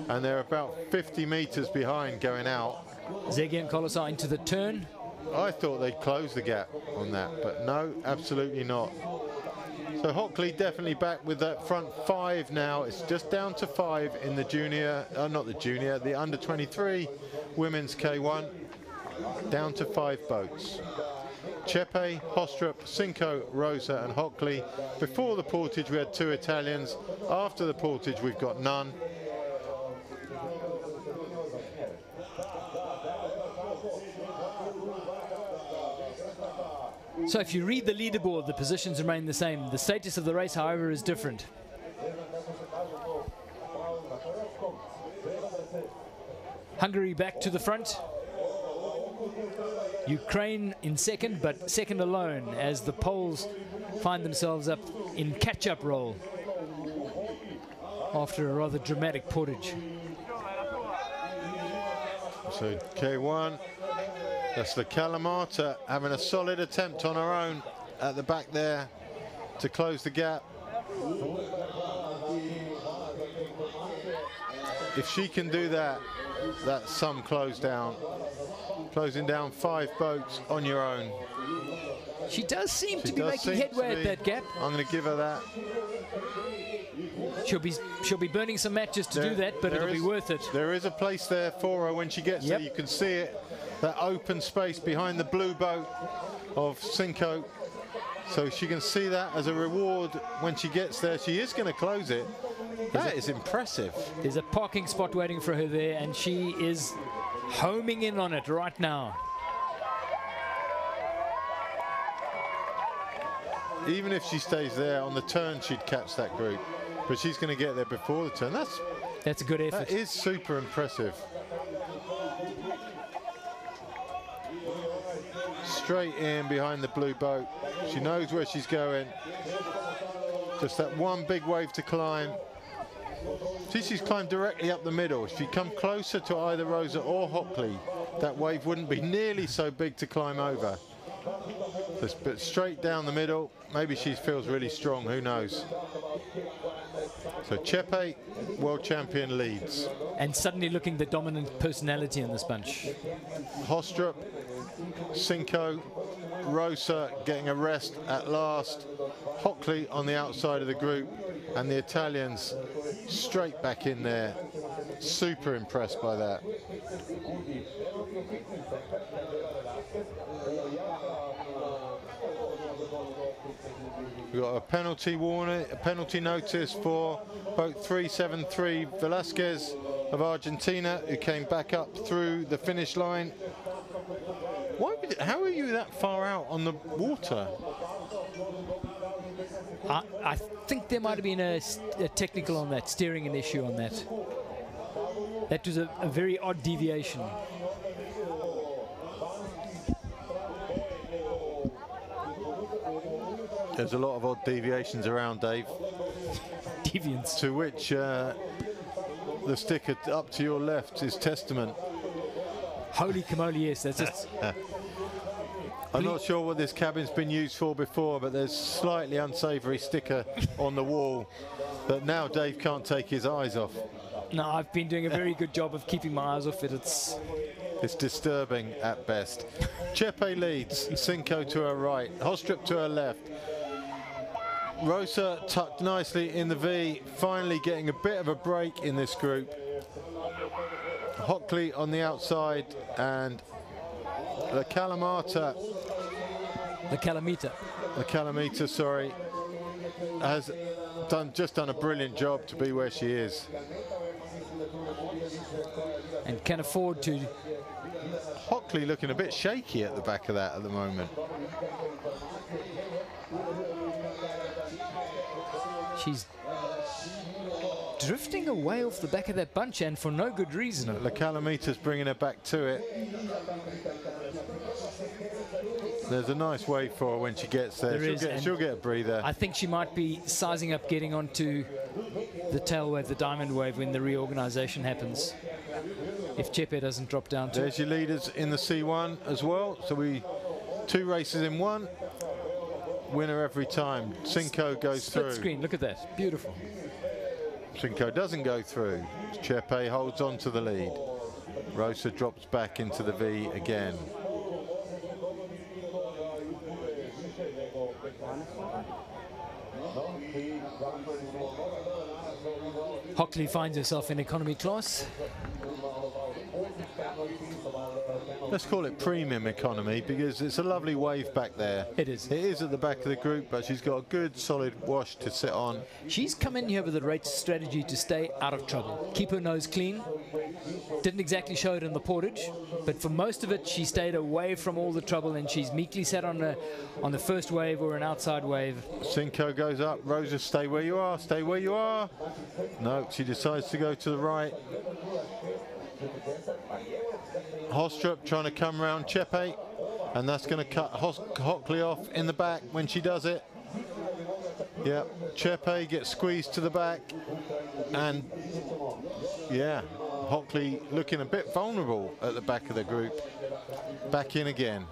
and they're about 50 meters behind going out. Zegi and Kolosar into the turn. I thought they'd close the gap on that, but no, absolutely not. So Hockley definitely back with that front 5 now. It's just down to 5 in the junior, not the junior, the under 23 women's K1. Down to 5 boats. Chepe, Hostrup, Cinco, Rosa and Hockley. Before the portage we had 2 Italians. After the portage we've got none. So if you read the leaderboard, the positions remain the same. The status of the race, however, is different. Hungary back to the front. Ukraine in second, but second alone as the Poles find themselves up in catch-up role after a rather dramatic portage. So K1, that's the Kalamata having a solid attempt on her own at the back there to close the gap. If she can do that, that's some close down. Closing down 5 boats on your own. She does seem to be making headway at that gap. I'm going to give her that. She'll be burning some matches to do that, but it'll be worth it. There is a place there for her when she gets there. You can see it, that open space behind the blue boat of Cinco. So she can see that as a reward when she gets there. She is going to close it. That is impressive. There's a parking spot waiting for her there, and she is homing in on it right now. Even if she stays there on the turn, she'd catch that group. But she's going to get there before the turn. That's a good effort. That is super impressive. Straight in behind the blue boat. She knows where she's going. Just that one big wave to climb. See, she's climbed directly up the middle. If you come closer to either Rosa or Hockley, that wave wouldn't be nearly so big to climb over. But straight down the middle. Maybe she feels really strong, who knows. So Chepe, world champion, leads. And suddenly looking the dominant personality in this bunch. Hostrup, Cinco, Rosa getting a rest at last. Hockley on the outside of the group, and the Italians straight back in there. Super impressed by that. We've got a penalty warning, a penalty notice for boat 373 Velasquez of Argentina, who came back up through the finish line. How are you that far out on the water? I think there might have been a technical on that, steering an issue on that. That was a very odd deviation. There's a lot of odd deviations around, Dave. Deviants. To which the sticker up to your left is testament. Holy camoli, yes, that's just... I'm not sure what this cabin's been used for before, but there's slightly unsavoury sticker on the wall that now Dave can't take his eyes off. No, I've been doing a very good job of keeping my eyes off it. It's disturbing at best. Chepe leads, Cinco to her right, Hostrup to her left. Rosa tucked nicely in the V, finally getting a bit of a break in this group. Hockley on the outside, and the Kalamata, sorry, has just done a brilliant job to be where she is. And can afford to. Hockley looking a bit shaky at the back of that at the moment. She's drifting away off the back of that bunch, and for no good reason. The Calamita's bringing her back to it. There's a nice wave for her when she gets there. She'll get a breather. I think she might be sizing up getting onto the tail wave, the diamond wave, when the reorganization happens. If Chepe doesn't drop down to There's your leaders in the C1 as well. So 2 races in one. Winner every time. Cinco goes through. Split screen, look at that. Beautiful. Cinco doesn't go through. Chepe holds on to the lead. Rosa drops back into the V again. Hockley finds herself in economy class. let's call it premium economy, because it's a lovely wave back there. It is. It is at the back of the group, but she's got a good solid wash to sit on. She's come in here with a great strategy to stay out of trouble. Keep her nose clean. Didn't exactly show it in the portage, but for most of it she stayed away from all the trouble, and she's meekly sat on the first wave or an outside wave. Cinco goes up. Rosa, stay where you are. Stay where you are. No, she decides to go to the right. Hostrup trying to come around Chepe, and that's going to cut Hockley off in the back when she does it. Yep, Chepe gets squeezed to the back, and yeah, Hockley looking a bit vulnerable at the back of the group. Back in again.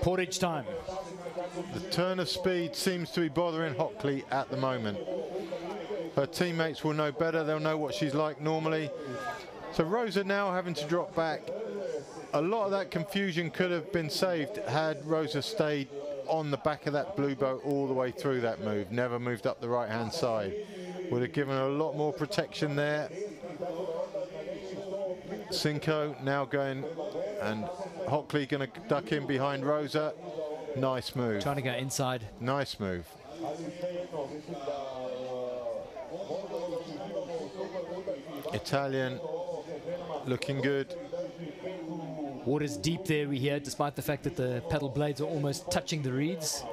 Portage time. The turn of speed seems to be bothering Hockley at the moment. Her teammates will know better. They'll know what she's like normally. So Rosa now having to drop back. A lot of that confusion could have been saved had Rosa stayed on the back of that blue boat all the way through that move, never moved up the right-hand side. Would have given her a lot more protection there. Cinco now going, and Hockley going to duck in behind Rosa. Nice move. Trying to go inside. Nice move. Italian looking good. Water's deep there, we hear, despite the fact that the paddle blades are almost touching the reeds.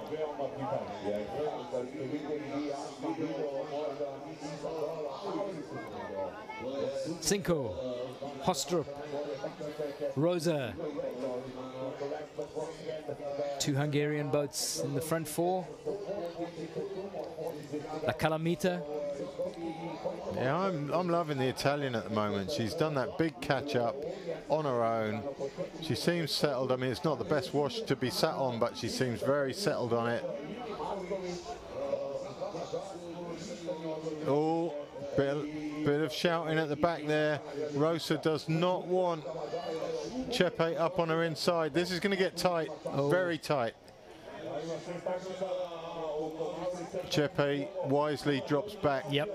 Cinco, Hostrup, Rosa. Two Hungarian boats in the front four. La Calamita. Yeah, I'm loving the Italian at the moment. She's done that big catch-up on her own. She seems settled. I mean, it's not the best wash to be sat on, but she seems very settled on it. Oh, bit of shouting at the back there. Rosa does not want Chepe up on her inside. This is going to get tight, very tight. Chepe wisely drops back. Yep.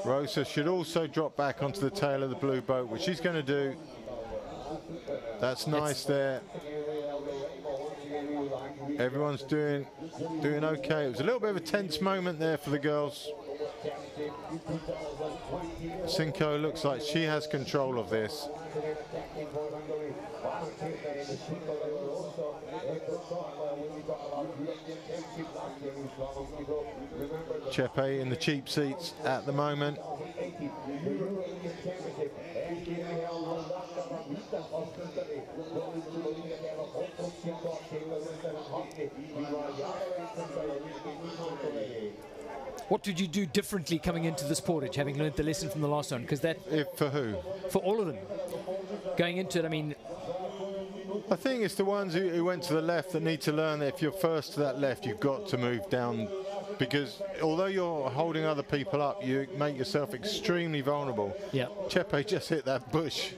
Rosa should also drop back onto the tail of the blue boat, which she's going to do. That's nice there. Everyone's doing okay. It was a little bit of a tense moment there for the girls. Cinco looks like she has control of this. Chepe in the cheap seats at the moment. What did you do differently coming into this portage, having learned the lesson from the last one? Because that... For who? For all of them. Going into it, I mean... I think it's the ones who went to the left that need to learn that if you're first to that left, you've got to move down, because although you're holding other people up, you make yourself extremely vulnerable. Yeah. Chepe just hit that bush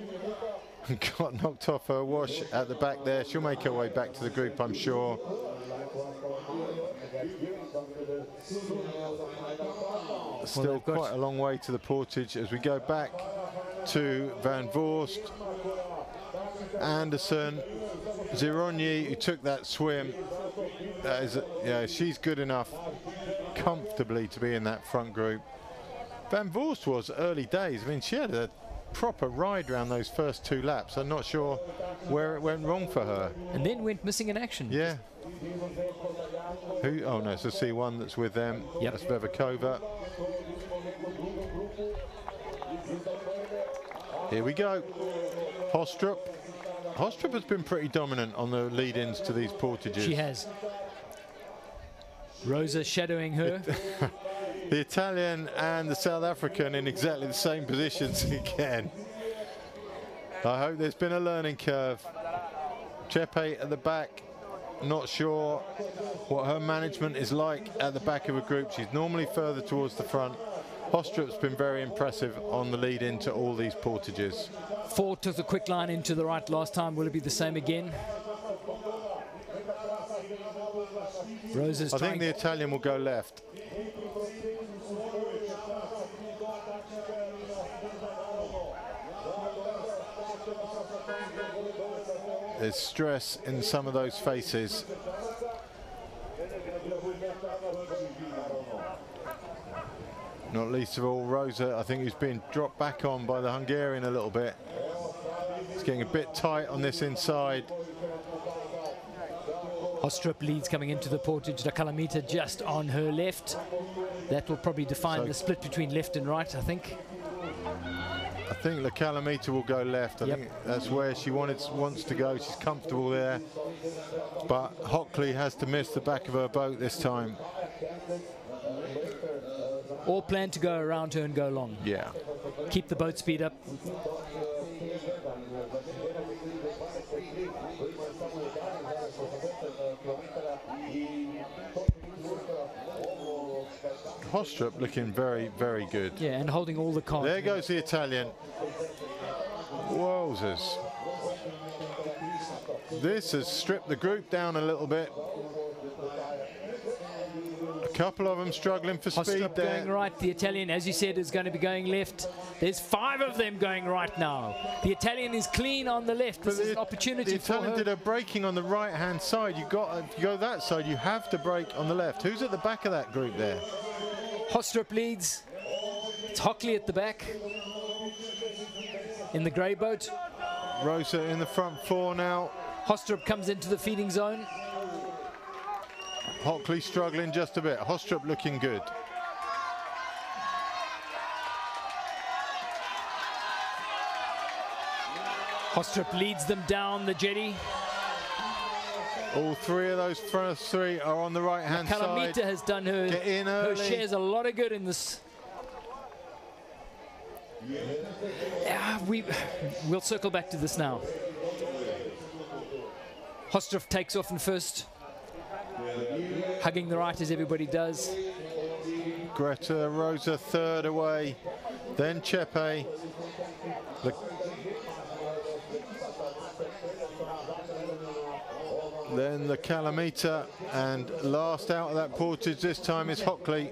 and got knocked off her wash at the back there. She'll make her way back to the group, I'm sure. Still quite a long way to the portage as we go back to Van Voorst, Anderson, Zirogny, who took that swim. Yeah, she's good enough comfortably to be in that front group. Van Voorst was early days. I mean, she had a proper ride around those first two laps. I'm not sure where it went wrong for her. And then went missing in action. Yeah. Who? Oh no, it's the C1 that's with them. Yep. That's Vevakova. Here we go. Hostrup. Hostrup has been pretty dominant on the lead-ins to these portages. She has. Rosa shadowing her. The Italian and the South African in exactly the same positions again. I hope there's been a learning curve. Chepe at the back, not sure what her management is like at the back of a group. She's normally further towards the front. Hostrup's been very impressive on the lead into all these portages. Ford took the quick line into the right last time. Will it be the same again? Rosa's I think the Italian will go left. There's stress in some of those faces. Not least of all Rosa, I think, who's been dropped back on by the Hungarian a little bit. It's getting a bit tight on this inside. Hostrup leads coming into the portage. The Calamita just on her left. That will probably define the split between left and right, I think. I think the Calamita will go left. I think that's where she wants to go. She's comfortable there. But Hockley has to miss the back of her boat this time. All plan to go around her and go long. Yeah. Keep the boat speed up. Hostrup looking very, very good. Yeah, and holding all the cards. There goes the Italian. Wowzers. This has stripped the group down a little bit. A couple of them struggling for speed Hostrup there. going right. The Italian, as you said, is going to be going left. There's 5 of them going right now. The Italian is clean on the left. This is an opportunity for her. The Italian did a braking on the right-hand side. If you go that side, you have to brake on the left. Who's at the back of that group there? Hostrup leads. It's Hockley at the back in the grey boat. Rosa in the front 4 now. Hostrup comes into the feeding zone. Hockley struggling just a bit. Hostrup looking good. Hostrup leads them down the jetty. All 3 of those first 3 are on the right-hand side. Calamita has done her shares a lot of good in this. Yeah, we'll circle back to this now. Hostrup takes off in first, hugging the right as everybody does. Greta Rosa third away, then Chepe. Then the Calamita, and last out of that portage this time is Hockley.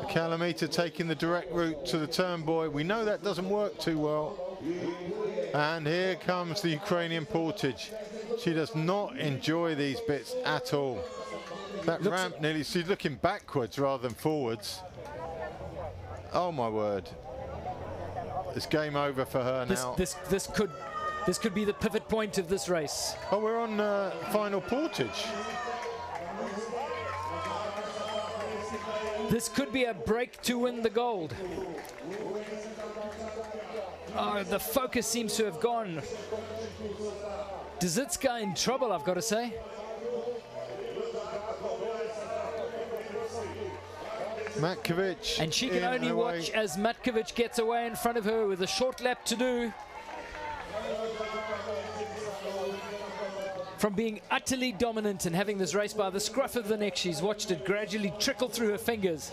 The Calamita taking the direct route to the Turnbuoy. We know that doesn't work too well. And here comes the Ukrainian portage. She does not enjoy these bits at all. That ramp nearly, she's looking backwards rather than forwards. Oh my word. It's game over for her now. This could be the pivot point of this race. Oh, we're on final portage. This could be a break to win the gold. Oh, the focus seems to have gone. Dzitska in trouble, I've got to say. Matkovic. And she can only watch as Matkovic gets away in front of her with a short lap to do. From being utterly dominant and having this race by the scruff of the neck, she's watched it gradually trickle through her fingers.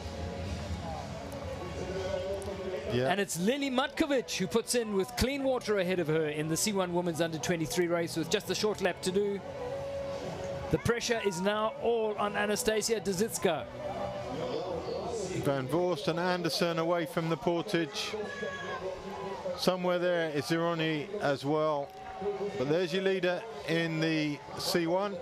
Yeah. And it's Lily Matkovic who puts in with clean water ahead of her in the C1 Women's Under-23 race with just a short lap to do. The pressure is now all on Anastasia Dzitska. Van Voorst and Anderson away from the portage. Somewhere there is Zironi as well. But there's your leader in the C1.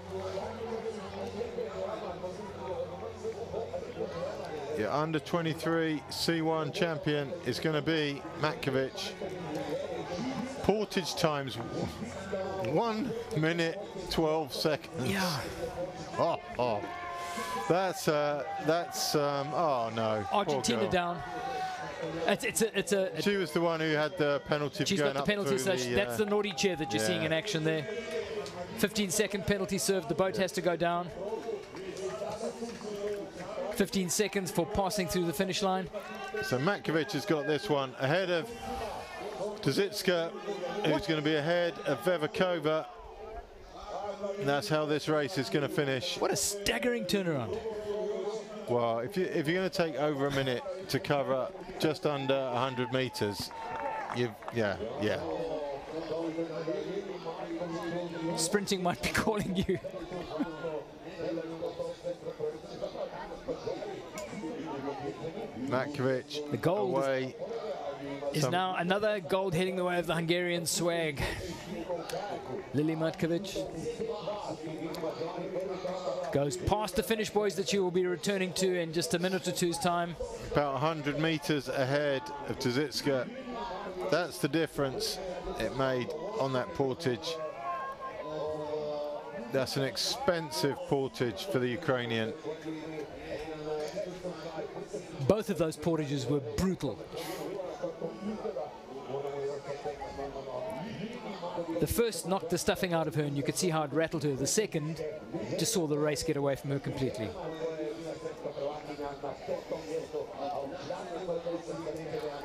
Your under-23 C1 champion is going to be Matkovic. Portage times 1 minute 12 seconds. Yeah. Oh. That's oh no. Argentina down. She was the one who had the penalty. She's got the penalty, so that's the naughty chair that you're seeing in action there. 15-second penalty served. The boat has to go down. 15 seconds for passing through the finish line. So Matkovic has got this one ahead of Dzitska, who's going to be ahead of Vevakova. And that's how this race is going to finish. What a staggering turnaround. Well, if you're going to take over a minute to cover just under 100 meters, yeah. Sprinting might be calling you. Matkovic, the gold away. is now another gold heading the way of the Hungarian swag. Lily Matkovic goes past the finish boys that she will be returning to in just a minute or two's time. About 100 meters ahead of Tzitska. That's the difference it made on that portage. That's an expensive portage for the Ukrainian. Both of those portages were brutal. The first knocked the stuffing out of her and you could see how it rattled her. The second just saw the race get away from her completely.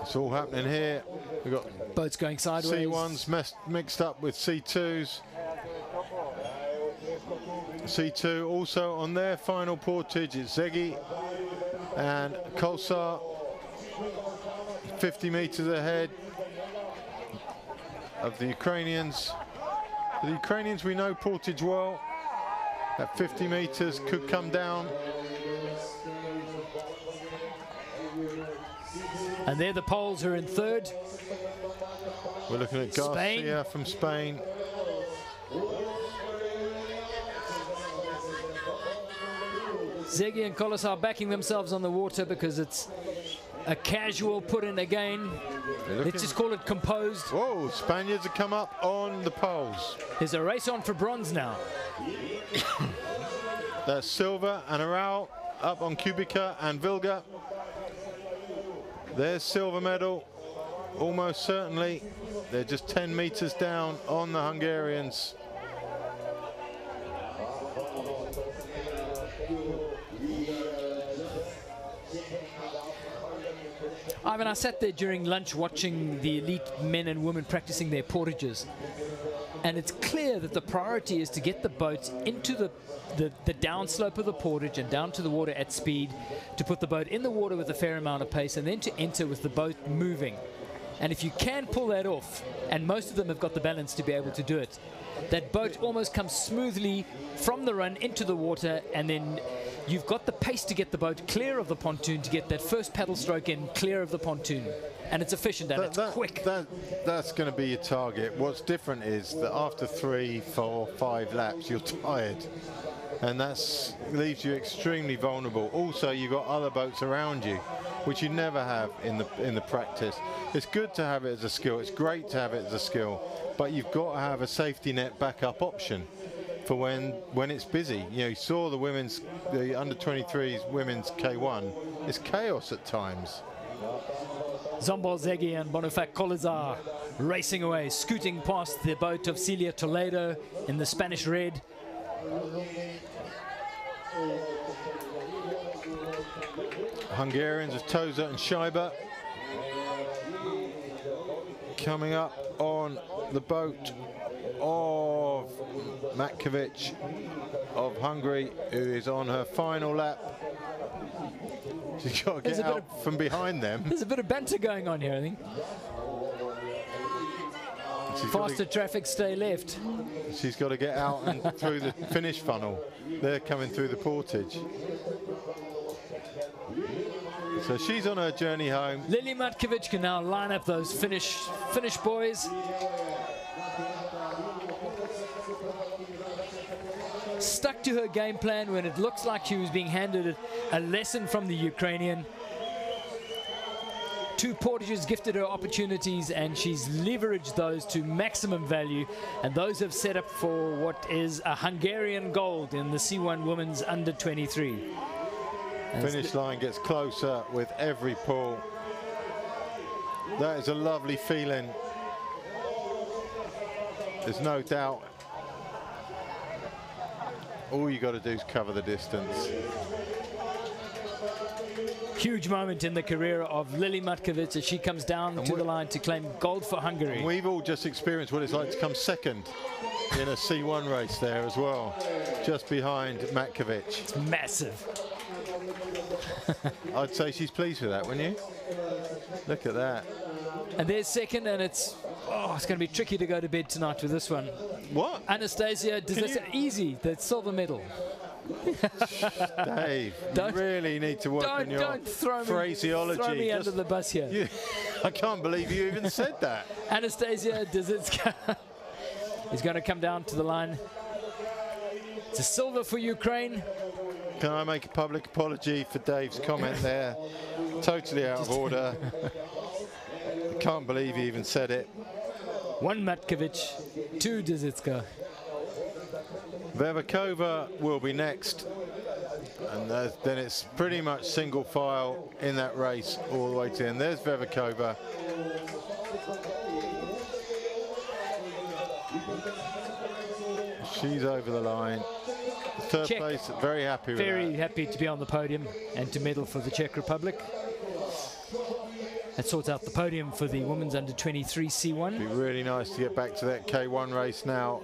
It's all happening here. We've got boats going sideways. C1s mixed up with C2s. C2 also on their final portage. It's Szeged and Kolsar 50 meters ahead of the Ukrainians. The Ukrainians, we know portage well. At 50 meters could come down. And there the Poles are in third. We're looking at Garcia from Spain. Szeged and Kolos are backing themselves on the water because it's a casual put in again. Let's just call it composed. Whoa, Spaniards have come up on the poles. There's a race on for bronze now. That's Silva and Aral up on Kubica and Vilga. There's silver medal, almost certainly. They're just 10 meters down on the Hungarians. Ivan, I sat there during lunch watching the elite men and women practicing their portages. And it's clear that the priority is to get the boats into the downslope of the portage and down to the water at speed, to put the boat in the water with a fair amount of pace, and then to enter with the boat moving. And if you can pull that off, and most of them have got the balance to be able to do it, that boat almost comes smoothly from the run into the water, and then you've got the pace to get the boat clear of the pontoon, to get that first paddle stroke in clear of the pontoon. And it's efficient and it's quick. That's going to be your target. What's different is that after 3, 4, 5 laps, you're tired. And that leaves you extremely vulnerable. Also, you've got other boats around you, which you never have in the practice. It's good to have it as a skill. It's great to have it as a skill. But you've got to have a safety net backup option for when it's busy. You know, you saw the under 23s women's K1. It's chaos at times. Zsombor Szeged and Bonifat Kolizar racing away, scooting past the boat of Celia Toledo in the Spanish red. Hungarians of Toza and Scheiber coming up on the boat of Matkovic of Hungary, who is on her final lap. She's got to get out from behind them. There's a bit of banter going on here, I think. Faster traffic, stay left. She's got to get out and through the finish funnel. They're coming through the portage. So she's on her journey home. Lily Matkovic can now line up those finish boys. Stuck to her game plan when it looks like she was being handed a lesson from the Ukrainian. 2 portages gifted her opportunities, and she's leveraged those to maximum value, and those have set up for what is a Hungarian gold in the C1 Women's Under 23. Finish line gets closer with every pull. That is a lovely feeling. There's no doubt. All you got to do is cover the distance. Huge moment in the career of Lily Matkovic as she comes down to the line to claim gold for Hungary. And we've all just experienced what it's like to come second in a C1 race there as well, just behind Matkovic. It's massive. I'd say she's pleased with that, wouldn't you? Look at that. And there's second, and it's going to be tricky to go to bed tonight with this one. What? Anastasia, easy, the silver medal. Dave, you really need to work on your phraseology. Throw me under the bus here. I can't believe you even said that. Anastasia Dzitska is going to come down to the line. It's a silver for Ukraine. Can I make a public apology for Dave's comment there? Totally out of order. I can't believe he even said it. 1 Matkovic, 2 Dzitska. Vervikova will be next. And then it's pretty much single file in that race all the way to the end. There's Vervikova. She's over the line. Third Czech. place, very happy with Very that. happy to be on the podium and to medal for the Czech Republic. That sorts out the podium for the women's under 23 C1. It'd be really nice to get back to that K1 race now